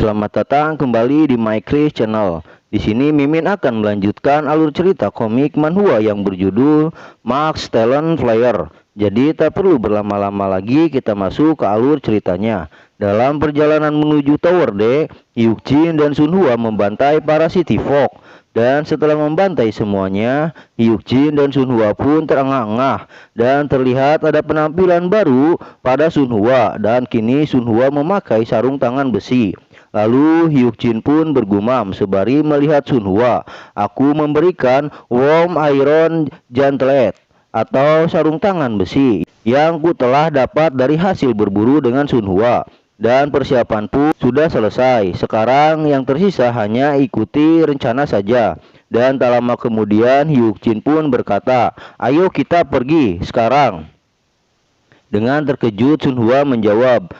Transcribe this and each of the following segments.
Selamat datang kembali di My Chris Channel. Di sini Mimin akan melanjutkan alur cerita komik manhwa yang berjudul Max Talent Flyer. Jadi tak perlu berlama-lama lagi, kita masuk ke alur ceritanya. Dalam perjalanan menuju Tower D, Hyuk-jin dan Sunhwa membantai para City Folk. Dan setelah membantai semuanya, Hyuk-jin dan Sunhwa pun terengah-engah dan terlihat ada penampilan baru pada Sunhwa, dan kini Sunhwa memakai sarung tangan besi. Lalu Hyuk-jin pun bergumam sembari melihat Sunhwa, "Aku memberikan warm iron gauntlet atau sarung tangan besi yang ku telah dapat dari hasil berburu dengan Sunhwa. Dan persiapan pun sudah selesai. Sekarang yang tersisa hanya ikuti rencana saja." Dan tak lama kemudian Hyuk-jin pun berkata, "Ayo kita pergi sekarang." Dengan terkejut Sunhwa menjawab,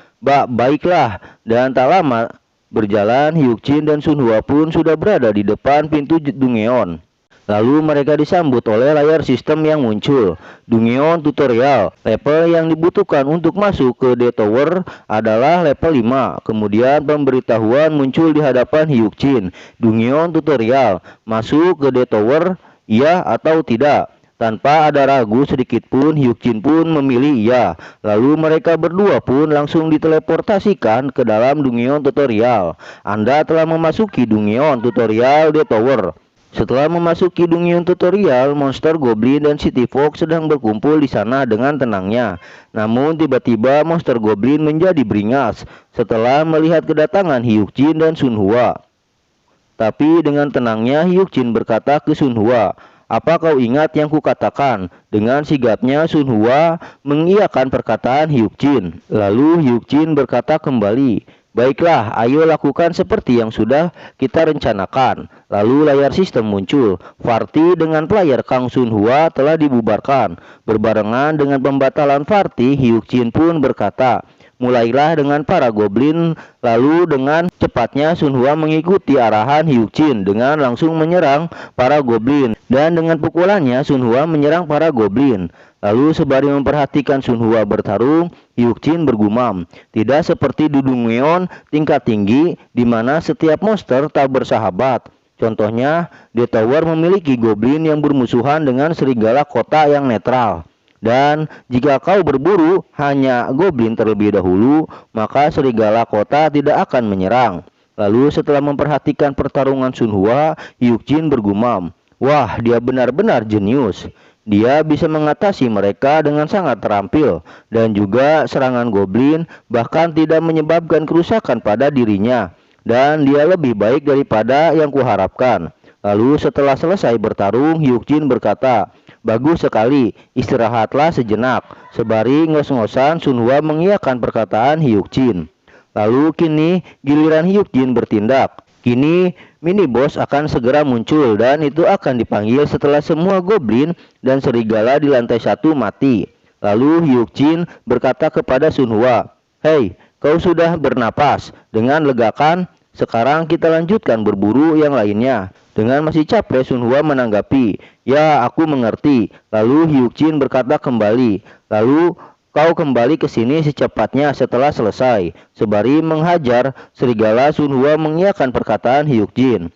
Baiklah." Dan tak lama berjalan, Hyuk-jin dan Sunhwa pun sudah berada di depan pintu Dungeon. Lalu mereka disambut oleh layar sistem yang muncul. Dungeon tutorial. Level yang dibutuhkan untuk masuk ke The Tower adalah level 5. Kemudian pemberitahuan muncul di hadapan Hyuk-jin. Dungeon tutorial. Masuk ke The Tower, iya atau tidak? Tanpa ada ragu sedikit pun, Hyuk-jin pun memilih iya. Lalu mereka berdua pun langsung diteleportasikan ke dalam Dungeon tutorial. Anda telah memasuki Dungeon tutorial The Tower. Setelah memasuki Dungeon tutorial, monster goblin dan City Folk sedang berkumpul di sana dengan tenangnya. Namun tiba-tiba monster goblin menjadi beringas setelah melihat kedatangan Hyuk-jin dan Sunhwa. Tapi dengan tenangnya Hyuk-jin berkata ke Sunhwa, "Apa kau ingat yang kukatakan?" Dengan sigapnya Sunhwa mengiyakan perkataan Hyuk-jin. Lalu Hyuk-jin berkata kembali, "Baiklah, ayo lakukan seperti yang sudah kita rencanakan." Lalu layar sistem muncul. Party dengan player Kang Sunhwa telah dibubarkan. Berbarengan dengan pembatalan party, Hyuk-jin pun berkata, "Mulailah dengan para goblin." Lalu dengan cepatnya Sunhwa mengikuti arahan Hyuk-jin dengan langsung menyerang para goblin. Dan dengan pukulannya Sunhwa menyerang para goblin. Lalu sembari memperhatikan Sunhwa bertarung, Hyuk-jin bergumam, "Tidak seperti di Dungeon tingkat tinggi di mana setiap monster tak bersahabat. Contohnya, The Tower memiliki goblin yang bermusuhan dengan serigala kota yang netral. Dan jika kau berburu hanya goblin terlebih dahulu, maka serigala kota tidak akan menyerang." Lalu setelah memperhatikan pertarungan Sunhwa, Hyuk-jin bergumam, "Wah, dia benar-benar jenius. Dia bisa mengatasi mereka dengan sangat terampil, dan juga serangan goblin bahkan tidak menyebabkan kerusakan pada dirinya. Dan dia lebih baik daripada yang kuharapkan." Lalu setelah selesai bertarung, Hyuk-jin berkata, "Bagus sekali, istirahatlah sejenak." Sembari ngos-ngosan, Sunhwa mengiyakan perkataan Hyuk-jin. Lalu kini giliran Hyuk-jin bertindak. Kini mini boss akan segera muncul, dan itu akan dipanggil setelah semua goblin dan serigala di lantai 1 mati. Lalu Hyuk-jin berkata kepada Sunhwa, "Hei, kau sudah bernapas dengan lega kan? Sekarang kita lanjutkan berburu yang lainnya." Dengan masih capek, Sunhwa menanggapi, "Ya, aku mengerti." Lalu Hyuk-jin berkata kembali, "Lalu kau kembali ke sini secepatnya setelah selesai." Sembari menghajar serigala, Sunhwa mengiyakan perkataan Hyuk-jin.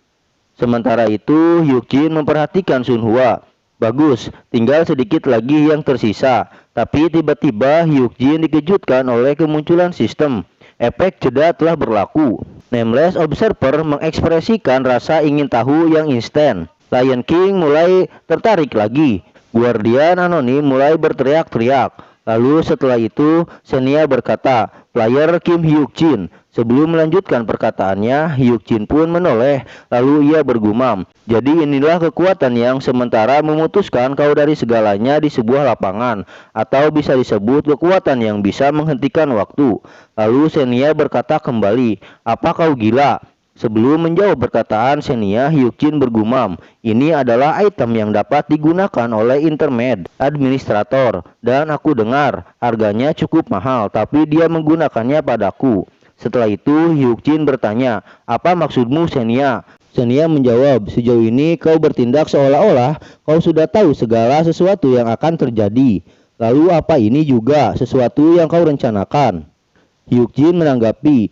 Sementara itu Hyuk-jin memperhatikan Sunhwa. "Bagus, tinggal sedikit lagi yang tersisa." Tapi tiba-tiba Hyuk-jin dikejutkan oleh kemunculan sistem. Efek jeda telah berlaku. Nameless Observer mengekspresikan rasa ingin tahu yang instan. Lion King mulai tertarik lagi. Guardian Anonim mulai berteriak-teriak. Lalu setelah itu Senia berkata, "Player Kim Hyuk-jin." Sebelum melanjutkan perkataannya, Hyuk-jin pun menoleh. Lalu ia bergumam, "Jadi inilah kekuatan yang sementara memutuskan kau dari segalanya di sebuah lapangan. Atau bisa disebut kekuatan yang bisa menghentikan waktu." Lalu Senia berkata kembali, "Apa kau gila?" Sebelum menjawab perkataan Senia, Hyuk-jin bergumam, "Ini adalah item yang dapat digunakan oleh intermed administrator. Dan aku dengar harganya cukup mahal, tapi dia menggunakannya padaku." Setelah itu Hyuk-jin bertanya, "Apa maksudmu, Senia?" Senia menjawab, "Sejauh ini kau bertindak seolah-olah kau sudah tahu segala sesuatu yang akan terjadi. Lalu apa ini juga sesuatu yang kau rencanakan?" Hyuk-jin menanggapi,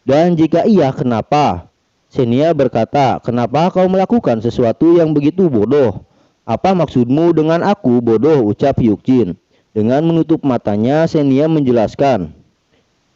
Dan jika iya, kenapa? Xenia berkata, kenapa kau melakukan sesuatu yang begitu bodoh? Apa maksudmu dengan aku bodoh, ucap Hyukjin. Dengan menutup matanya, Xenia menjelaskan.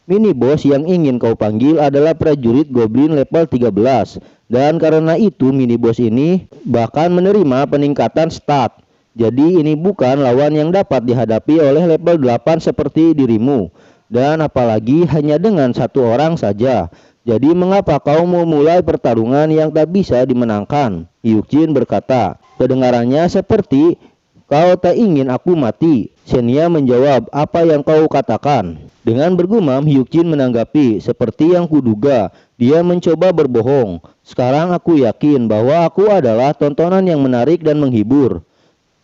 Mini boss yang ingin kau panggil adalah prajurit goblin level 13. Dan karena itu mini boss ini bahkan menerima peningkatan stat. Jadi ini bukan lawan yang dapat dihadapi oleh level 8 seperti dirimu. Dan apalagi hanya dengan satu orang saja. Jadi mengapa kau mau mulai pertarungan yang tak bisa dimenangkan? Hyukjin berkata. Kedengarannya seperti kau tak ingin aku mati. Xenia menjawab, apa yang kau katakan? Dengan bergumam, Hyukjin menanggapi, seperti yang kuduga, dia mencoba berbohong. Sekarang aku yakin bahwa aku adalah tontonan yang menarik dan menghibur.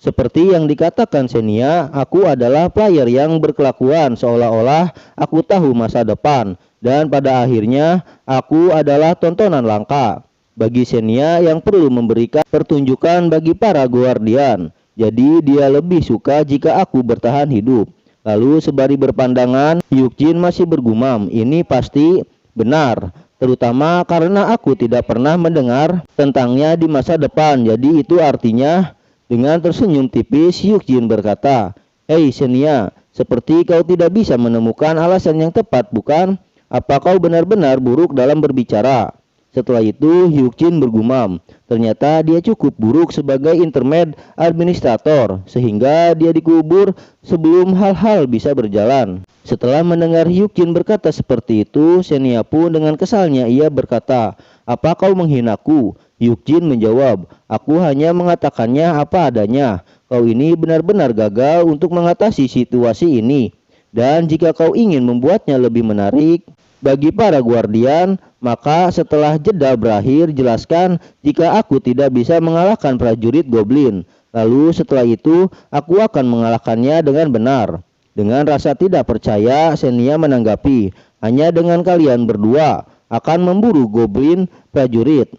Seperti yang dikatakan Xenia, aku adalah player yang berkelakuan seolah-olah aku tahu masa depan. Dan pada akhirnya, aku adalah tontonan langka bagi Xenia yang perlu memberikan pertunjukan bagi para guardian. Jadi dia lebih suka jika aku bertahan hidup. Lalu sembari berpandangan, Hyukjin masih bergumam, ini pasti benar. Terutama karena aku tidak pernah mendengar tentangnya di masa depan. Jadi itu artinya, dengan tersenyum tipis, Hyukjin berkata, hei Xenia, seperti kau tidak bisa menemukan alasan yang tepat, bukan? Apa kau benar-benar buruk dalam berbicara? Setelah itu Hyukjin bergumam, ternyata dia cukup buruk sebagai intermed administrator sehingga dia dikubur sebelum hal-hal bisa berjalan. Setelah mendengar Hyukjin berkata seperti itu, Xenia pun dengan kesalnya ia berkata, apa kau menghinaku? Hyukjin menjawab, aku hanya mengatakannya apa adanya. Kau ini benar-benar gagal untuk mengatasi situasi ini. Dan jika kau ingin membuatnya lebih menarik bagi para guardian, maka setelah jeda berakhir, jelaskan jika aku tidak bisa mengalahkan prajurit goblin. Lalu setelah itu, aku akan mengalahkannya dengan benar. Dengan rasa tidak percaya, Xenia menanggapi, hanya dengan kalian berdua akan memburu goblin prajurit.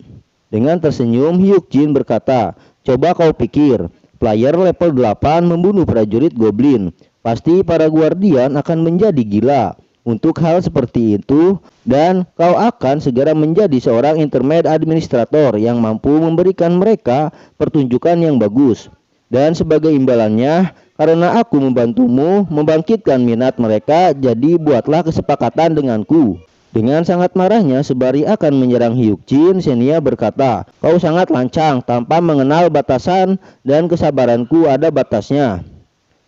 Dengan tersenyum, Hyukjin berkata, coba kau pikir, player level 8 membunuh prajurit goblin. Pasti para guardian akan menjadi gila untuk hal seperti itu, dan kau akan segera menjadi seorang intermed administrator yang mampu memberikan mereka pertunjukan yang bagus. Dan sebagai imbalannya, karena aku membantumu membangkitkan minat mereka, jadi buatlah kesepakatan denganku. Dengan sangat marahnya, sembari akan menyerang Hyukjin, Xenia berkata, kau sangat lancang tanpa mengenal batasan dan kesabaranku ada batasnya.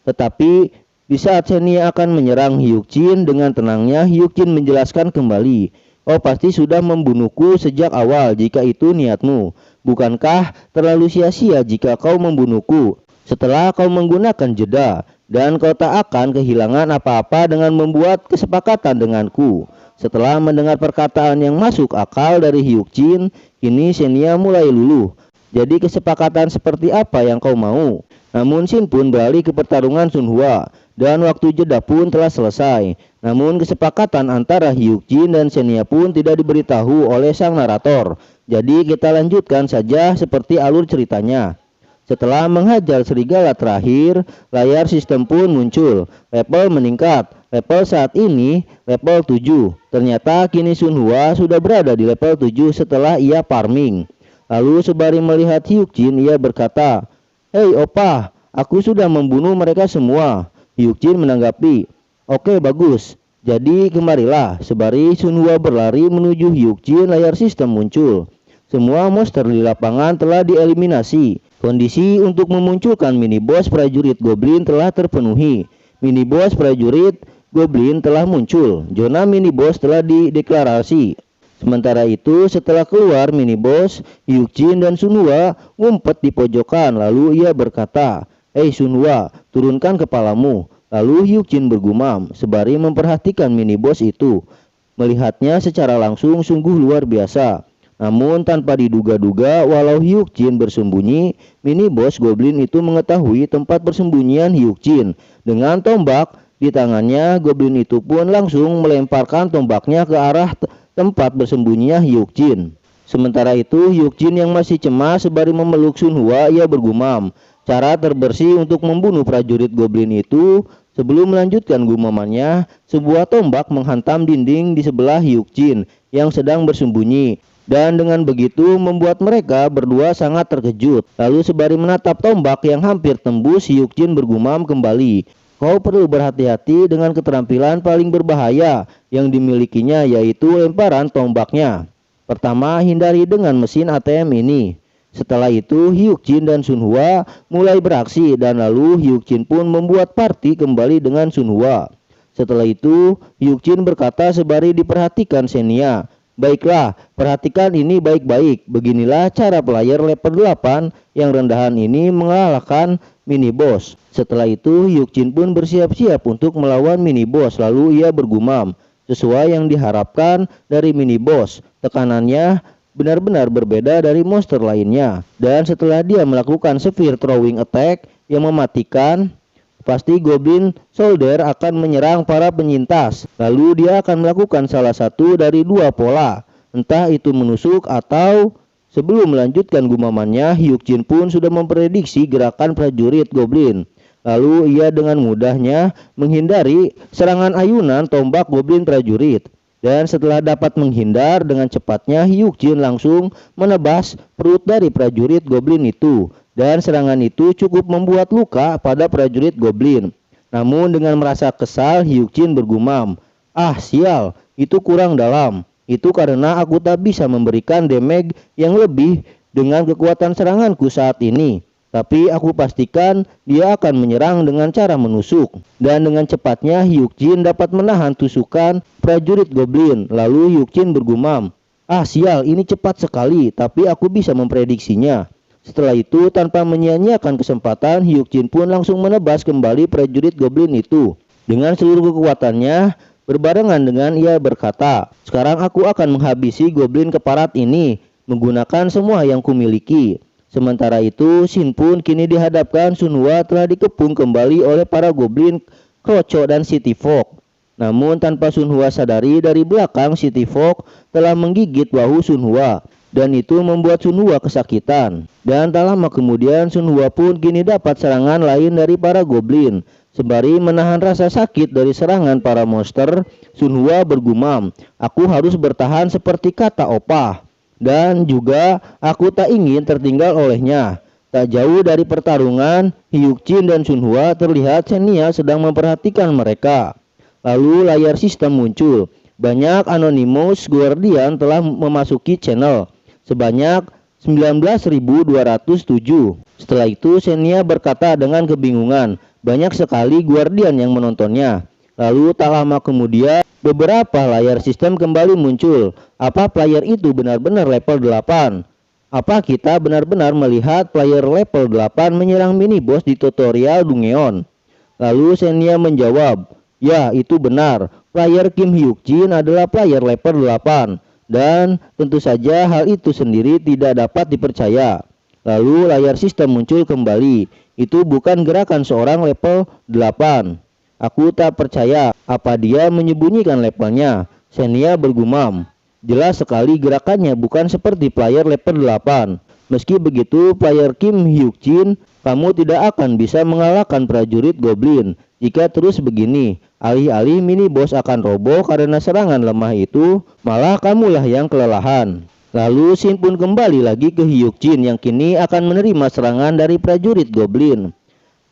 Tetapi di saat Xenia akan menyerang Hyukjin, dengan tenangnya Hyukjin menjelaskan kembali, kau pasti sudah membunuhku sejak awal jika itu niatmu. Bukankah terlalu sia-sia jika kau membunuhku setelah kau menggunakan jeda, dan kau tak akan kehilangan apa-apa dengan membuat kesepakatan denganku. Setelah mendengar perkataan yang masuk akal dari Hyukjin, kini Xenia mulai luluh. Jadi kesepakatan seperti apa yang kau mau? Namun Shin pun beralih ke pertarungan Sunhwa, dan waktu jeda pun telah selesai. Namun kesepakatan antara Hyukjin dan Xenia pun tidak diberitahu oleh sang narator. Jadi kita lanjutkan saja seperti alur ceritanya. Setelah menghajar serigala terakhir, layar sistem pun muncul. Level meningkat. Level saat ini level 7. Ternyata kini Sunhwa sudah berada di level 7 setelah ia farming. Lalu sembari melihat Hyukjin, ia berkata, hei opa, aku sudah membunuh mereka semua. Hyukjin menanggapi, oke bagus, jadi kemarilah. Sembari Sunhwa berlari menuju Hyukjin, layar sistem muncul. Semua monster di lapangan telah dieliminasi. Kondisi untuk memunculkan mini boss prajurit goblin telah terpenuhi. Mini boss prajurit goblin telah muncul. Zona mini boss telah dideklarasi. Sementara itu, setelah keluar mini boss, Hyukjin dan Sunhwa ngumpet di pojokan. Lalu ia berkata, hei Sunhwa, turunkan kepalamu. Lalu Hyukjin bergumam sembari memperhatikan mini boss itu. Melihatnya secara langsung sungguh luar biasa. Namun tanpa diduga-duga, walau Hyukjin bersembunyi, mini boss goblin itu mengetahui tempat persembunyian Hyukjin. Dengan tombak di tangannya, goblin itu pun langsung melemparkan tombaknya ke arah tempat bersembunyinya Hyukjin. Sementara itu, Hyukjin yang masih cemas sembari memeluk Sunhwa, ia bergumam, cara terbersih untuk membunuh prajurit goblin itu Sebelum melanjutkan gumamannya, sebuah tombak menghantam dinding di sebelah Hyukjin yang sedang bersembunyi. Dan dengan begitu membuat mereka berdua sangat terkejut. Lalu sembari menatap tombak yang hampir tembus, Hyukjin bergumam kembali. Kau perlu berhati-hati dengan keterampilan paling berbahaya yang dimilikinya, yaitu lemparan tombaknya. Pertama, hindari dengan mesin ATM ini. Setelah itu Hyukjin dan Sunhwa mulai beraksi dan lalu Hyukjin pun membuat party kembali dengan Sunhwa. Setelah itu Hyukjin berkata sembari diperhatikan Senia. Baiklah, perhatikan ini baik-baik. Beginilah cara player level 8 yang rendahan ini mengalahkan mini boss. Setelah itu Hyukjin pun bersiap-siap untuk melawan mini boss. Lalu ia bergumam, sesuai yang diharapkan dari mini boss, tekanannya benar-benar berbeda dari monster lainnya. Dan setelah dia melakukan severe throwing attack yang mematikan, pasti Goblin Soldier akan menyerang para penyintas. Lalu dia akan melakukan salah satu dari dua pola, entah itu menusuk atau... Sebelum melanjutkan gumamannya, Hyukjin pun sudah memprediksi gerakan prajurit Goblin. Lalu ia dengan mudahnya menghindari serangan ayunan tombak Goblin prajurit. Dan setelah dapat menghindar dengan cepatnya, Hyukjin langsung menebas perut dari prajurit Goblin itu. Dan serangan itu cukup membuat luka pada prajurit Goblin. Namun dengan merasa kesal, Hyukjin bergumam, "Ah sial, itu kurang dalam. Itu karena aku tak bisa memberikan damage yang lebih dengan kekuatan seranganku saat ini. Tapi aku pastikan dia akan menyerang dengan cara menusuk." Dan dengan cepatnya Hyukjin dapat menahan tusukan prajurit Goblin. Lalu Hyukjin bergumam, "Ah sial, ini cepat sekali, tapi aku bisa memprediksinya." Setelah itu tanpa menyia-nyiakan kesempatan, Hyukjin pun langsung menebas kembali prajurit Goblin itu. Dengan seluruh kekuatannya, berbarengan dengan ia berkata, "Sekarang aku akan menghabisi Goblin keparat ini menggunakan semua yang kumiliki." Sementara itu, Shin pun kini dihadapkan Sunhwa telah dikepung kembali oleh para Goblin Kroco dan City Fox. Namun tanpa Sunhwa sadari, dari belakang City Fox telah menggigit bahu Sunhwa. Dan itu membuat Sunhwa kesakitan. Dan tak lama kemudian Sunhwa pun kini dapat serangan lain dari para Goblin. Sembari menahan rasa sakit dari serangan para monster, Sunhwa bergumam, "Aku harus bertahan seperti kata Opah. Dan juga aku tak ingin tertinggal olehnya." Tak jauh dari pertarungan, Hyukjin dan Sunhwa terlihat Senia sedang memperhatikan mereka. Lalu layar sistem muncul. Banyak Anonymous Guardian telah memasuki channel. Sebanyak 19.207. Setelah itu Senia berkata dengan kebingungan, banyak sekali Guardian yang menontonnya. Lalu tak lama kemudian beberapa layar sistem kembali muncul. Apa player itu benar-benar level 8? Apa kita benar-benar melihat player level 8 menyerang mini boss di tutorial Dungeon? Lalu Senia menjawab, "Ya, itu benar. Player Kim Hyukjin adalah player level 8. Dan tentu saja hal itu sendiri tidak dapat dipercaya." Lalu layar sistem muncul kembali. "Itu bukan gerakan seorang level 8. Aku tak percaya. Apa dia menyembunyikan levelnya?" Senia bergumam, "Jelas sekali gerakannya bukan seperti player level 8. Meski begitu, player Kim Hyukjin, kamu tidak akan bisa mengalahkan prajurit Goblin. Jika terus begini, alih-alih mini boss akan roboh karena serangan lemah itu, malah kamulah yang kelelahan." Lalu Shin pun kembali lagi ke Hyukjin yang kini akan menerima serangan dari prajurit Goblin.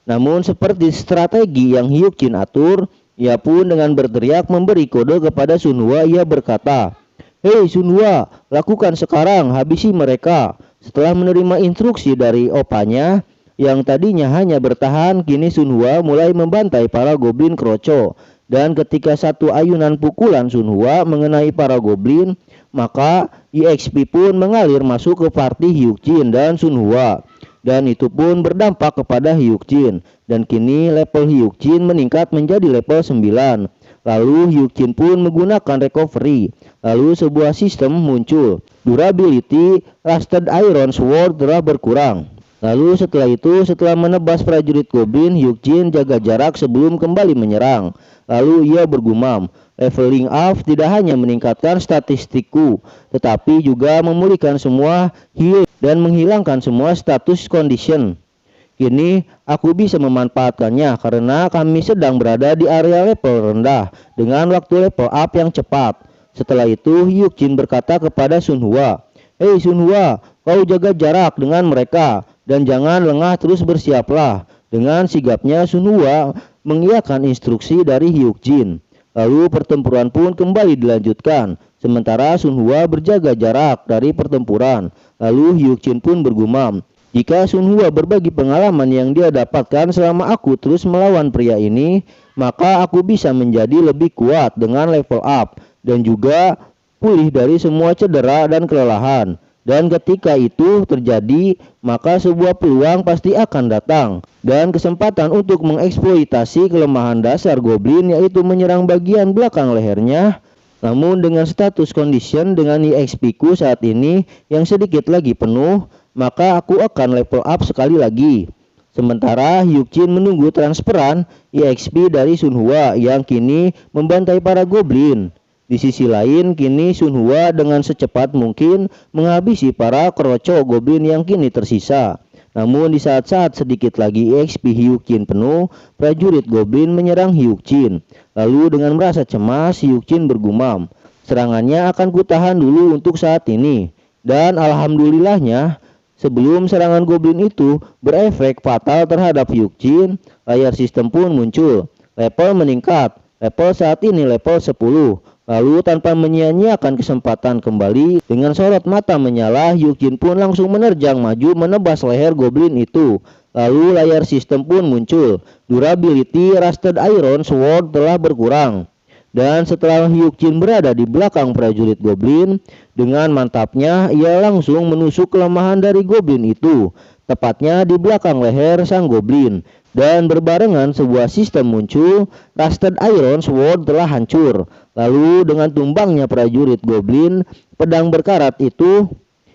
Namun seperti strategi yang Hyukjin atur, ia pun dengan berteriak memberi kode kepada Sunhwa. Ia berkata, "Hei Sunhwa, lakukan sekarang, habisi mereka." Setelah menerima instruksi dari opanya yang tadinya hanya bertahan, kini Sunhwa mulai membantai para Goblin Kroco. Dan ketika satu ayunan pukulan Sunhwa mengenai para Goblin, maka EXP pun mengalir masuk ke party Hyukjin dan Sunhwa. Dan itu pun berdampak kepada Hyukjin. Dan kini level Hyukjin meningkat menjadi level 9. Lalu Hyukjin pun menggunakan recovery. Lalu sebuah sistem muncul. Durability Rusted Iron Sword telah berkurang. Lalu setelah itu, setelah menebas prajurit Goblin, Hyukjin jaga jarak sebelum kembali menyerang. Lalu ia bergumam, "Leveling up tidak hanya meningkatkan statistikku, tetapi juga memulihkan semua heal dan menghilangkan semua status condition." Kini aku bisa memanfaatkannya karena kami sedang berada di area level rendah dengan waktu level up yang cepat. Setelah itu Hyuk-jin berkata kepada Sunhwa, "Hei Sunhwa, kau jaga jarak dengan mereka dan jangan lengah, terus bersiaplah." Dengan sigapnya Sunhwa mengiyakan instruksi dari Hyuk-jin. Lalu pertempuran pun kembali dilanjutkan. Sementara Sunhwa berjaga jarak dari pertempuran. Lalu Hyuk-jin pun bergumam, "Jika Sunhwa berbagi pengalaman yang dia dapatkan selama aku terus melawan pria ini, maka aku bisa menjadi lebih kuat dengan level up dan juga pulih dari semua cedera dan kelelahan. Dan ketika itu terjadi, maka sebuah peluang pasti akan datang dan kesempatan untuk mengeksploitasi kelemahan dasar goblin, yaitu menyerang bagian belakang lehernya. Namun dengan status condition dengan EXP ku saat ini yang sedikit lagi penuh, maka aku akan level up sekali lagi." Sementara Hyuk-jin menunggu transferan EXP dari Sunhwa yang kini membantai para goblin. Di sisi lain, kini Sunhwa dengan secepat mungkin menghabisi para kroco goblin yang kini tersisa. Namun di saat-saat sedikit lagi EXP Hyuk-jin penuh, prajurit goblin menyerang Hyuk-jin. Lalu dengan merasa cemas, Hyuk-jin bergumam, "Serangannya akan kutahan dulu untuk saat ini." Dan alhamdulillahnya, sebelum serangan goblin itu berefek fatal terhadap Hyuk-jin, layar sistem pun muncul. Level meningkat, level saat ini level 10. Lalu tanpa menyia-nyiakan kesempatan kembali, dengan sorot mata menyala, Hyuk-jin pun langsung menerjang maju menebas leher goblin itu. Lalu layar sistem pun muncul. Durability Rusted Iron Sword telah berkurang. Dan setelah Hyuk-jin berada di belakang prajurit goblin, dengan mantapnya ia langsung menusuk kelemahan dari goblin itu, tepatnya di belakang leher sang goblin. Dan berbarengan sebuah sistem muncul, Rusted Iron Sword telah hancur. Lalu dengan tumbangnya prajurit goblin, pedang berkarat itu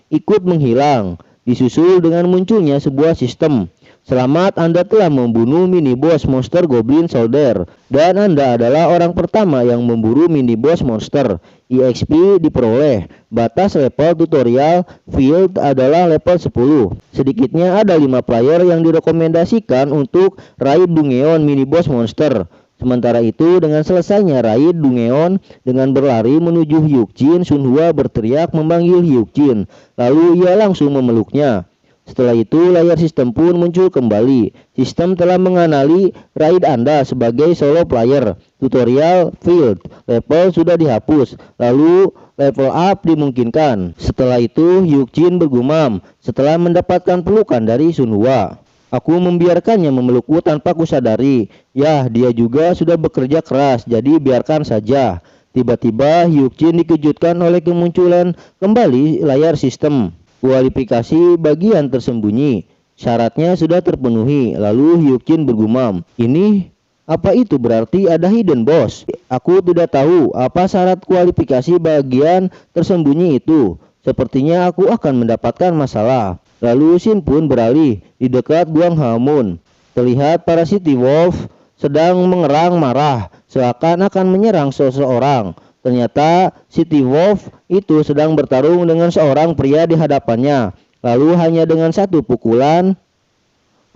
ikut menghilang, disusul dengan munculnya sebuah sistem. "Selamat, Anda telah membunuh mini boss monster Goblin Soldier, dan Anda adalah orang pertama yang memburu mini boss monster. EXP diperoleh. Batas level tutorial field adalah level 10. Sedikitnya ada 5 player yang direkomendasikan untuk raid Dungeon mini boss monster." Sementara itu, dengan selesainya raid Dungeon, dengan berlari menuju Hyuk-jin, Sunhwa berteriak memanggil Hyuk-jin. Lalu ia langsung memeluknya. Setelah itu layar sistem pun muncul kembali. Sistem telah mengenali raid Anda sebagai solo player. Tutorial field level sudah dihapus. Lalu level up dimungkinkan. Setelah itu Hyuk-jin bergumam setelah mendapatkan pelukan dari Sunhwa, "Aku membiarkannya memelukku tanpa kusadari. Ya, dia juga sudah bekerja keras, jadi biarkan saja." Tiba-tiba Hyuk-jin dikejutkan oleh kemunculan kembali layar sistem. Kualifikasi bagian tersembunyi. Syaratnya sudah terpenuhi. Lalu Hyuk-jin bergumam, "Ini apa itu berarti ada hidden boss? Aku tidak tahu apa syarat kualifikasi bagian tersembunyi itu. Sepertinya aku akan mendapatkan masalah." Lalu Shin pun beralih di dekat Guang Hamun. Terlihat para City Wolf sedang mengerang marah, seakan akan menyerang seseorang. Ternyata City Wolf itu sedang bertarung dengan seorang pria di hadapannya. Lalu hanya dengan satu pukulan,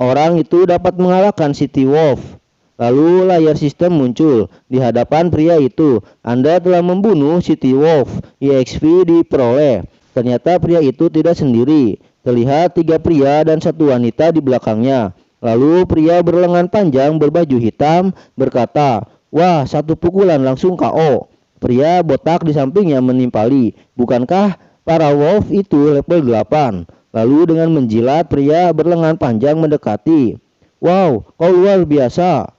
orang itu dapat mengalahkan City Wolf. Lalu layar sistem muncul di hadapan pria itu. "Anda telah membunuh City Wolf. EXP diperoleh." Ternyata pria itu tidak sendiri. Terlihat 3 pria dan 1 wanita di belakangnya. Lalu pria berlengan panjang berbaju hitam berkata, "Wah, 1 pukulan langsung KO." Pria botak di sampingnya menimpali, "Bukankah para wolf itu level 8? Lalu dengan menjilat, pria berlengan panjang mendekati. "Wow, kau luar biasa."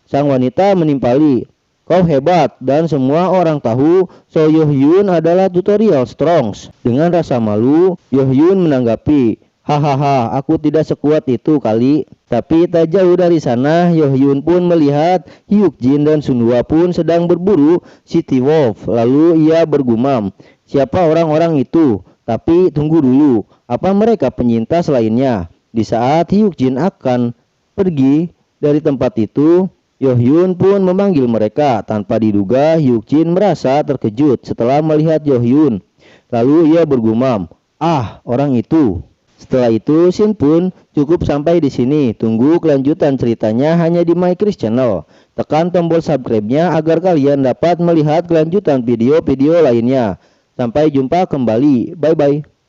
Sang wanita menimpali, "Kau hebat." Dan semua orang tahu So Yohyun adalah tutorial Strongs. Dengan rasa malu, Yohyun menanggapi, "Hahaha, aku tidak sekuat itu kali." Tapi tak jauh dari sana, Yohyun pun melihat Hyuk-jin dan Sunhwa pun sedang berburu City Wolf. Lalu ia bergumam, "Siapa orang-orang itu? Tapi tunggu dulu, apa mereka penyintas lainnya?" Di saat Hyuk-jin akan pergi dari tempat itu, Yohyun pun memanggil mereka. Tanpa diduga, Hyuk-jin merasa terkejut setelah melihat Yohyun. Lalu ia bergumam, "Ah, orang itu." Setelah itu scene pun cukup sampai di sini. Tunggu kelanjutan ceritanya hanya di My Chris Channel. Tekan tombol subscribe-nya agar kalian dapat melihat kelanjutan video-video lainnya. Sampai jumpa kembali. Bye bye.